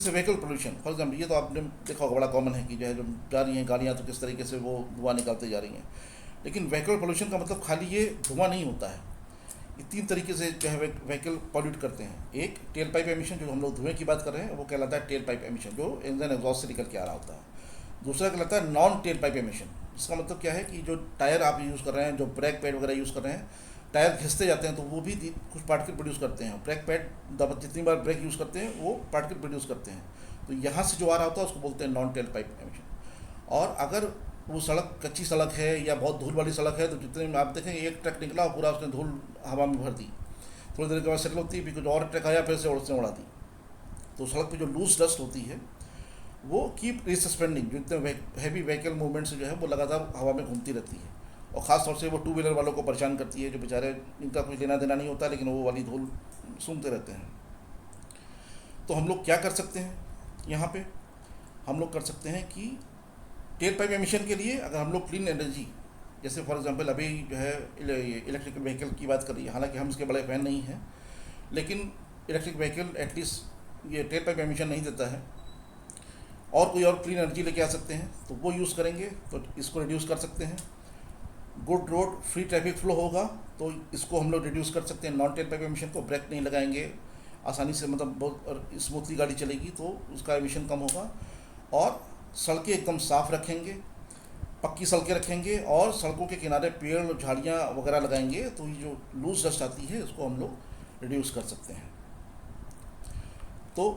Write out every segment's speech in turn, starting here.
जैसे vehicle pollution for example, ये तो आपने देखा होगा, बड़ा कॉमन है कि जो है जो जा रही हैं गाड़ियाँ तो किस तरीके से वो धुआं निकालते जा रही हैं। लेकिन व्हीकल पोल्यूशन का मतलब खाली ये धुआं नहीं होता है। ये तीन तरीके से जो है व्हीकल पॉल्यूट करते हैं। एक टेल पाइप एमिशन, जो हम लोग धुएं की बात कर रहे हैं, वो कहलाता है टेल पाइप एमिशन, जो इंजन एग्जॉस्ट से निकल के आ रहा होता है। दूसरा कहलाता है नॉन टेल पाइप एमिशन। इसका मतलब क्या है कि जो टायर आप यूज़ कर रहे हैं, जो ब्रेक पैड वगैरह यूज़ कर रहे हैं, टायर घिसते जाते हैं तो वो भी कुछ पार्टिकल प्रोड्यूस करते हैं। ब्रेक पैड जितनी बार ब्रेक यूज़ करते हैं वो पार्टिकल प्रोड्यूस करते हैं। तो यहाँ से जो आ रहा होता है उसको बोलते हैं नॉन टेल पाइप एमिशन। और अगर वो सड़क कच्ची सड़क है या बहुत धूल वाली सड़क है, तो जितने में आप देखेंगे एक ट्रक निकला और पूरा उसने धूल हवा में भर दी, थोड़ी देर के बाद सेटल होती है, फिर कुछ और ट्रक आया, फिर से उड़ा दी। तो सड़क पे जो लूज डस्ट होती है वो कीप रिसस्पेंडिंग, जो इतने हैवी व्हीकल मूवमेंट से जो है वो लगातार हवा में घूमती रहती है। और ख़ास तौर से वो टू व्हीलर वालों को परेशान करती है, जो बेचारे इनका कुछ लेना देना नहीं होता, लेकिन वो वाली धूल सूंघते रहते हैं। तो हम लोग क्या कर सकते हैं यहाँ पे? हम लोग कर सकते हैं कि टेल पाइप एमिशन के लिए अगर हम लोग क्लीन एनर्जी, जैसे फॉर एग्जांपल अभी जो है इलेक्ट्रिकल व्हीकल की बात कर रही है, हालांकि हम इसके बड़े फैन नहीं हैं, लेकिन इलेक्ट्रिक व्हीकल एटलीस्ट ये टेल पाइप एमिशन नहीं देता है। और कोई और क्लीन एनर्जी लेके आ सकते हैं तो वो यूज़ करेंगे तो इसको रिड्यूस कर सकते हैं। Good road free traffic flow होगा तो इसको हम लोग रिड्यूस कर सकते हैं। नॉन टेल पाइप एमिशन को ब्रेक नहीं लगाएंगे, आसानी से मतलब बहुत स्मूथली गाड़ी चलेगी तो उसका एमिशन कम होगा। और सड़कें एकदम साफ़ रखेंगे, पक्की सड़कें रखेंगे, और सड़कों के किनारे पेड़ झाड़ियाँ वगैरह लगाएंगे तो ये जो लूज डस्ट आती है उसको हम लोग रिड्यूस कर सकते हैं। तो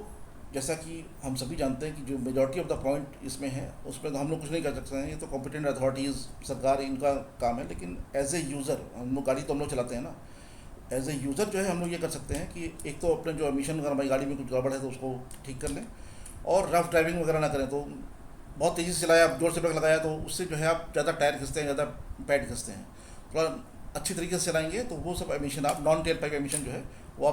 जैसा कि हम सभी जानते हैं कि जो मेजॉरिटी ऑफ द पॉइंट इसमें है उसमें तो हम लोग कुछ नहीं कर सकते हैं, ये तो कॉम्पिटेंट अथॉरिटीज़ सरकार इनका काम है। लेकिन एज ए यूज़र हम लोग गाड़ी तो हम लोग चलाते हैं ना, एज ए यूज़र जो है हम लोग ये कर सकते हैं कि एक तो अपने जो एमिशन, अगर हमारी गाड़ी में कुछ गड़बड़ है तो उसको ठीक कर लें, और रफ ड्राइविंग वगैरह ना करें। तो बहुत तेज़ी से चलाया, आप जोर से ब्रेक लगाया तो उससे जो है आप ज़्यादा टायर खींचते हैं, ज़्यादा पैड खींचते हैं। थोड़ा अच्छी तरीके से चलाएंगे तो वो सब एमिशन आप नॉन टेल पाइप एमिशन जो है वो आप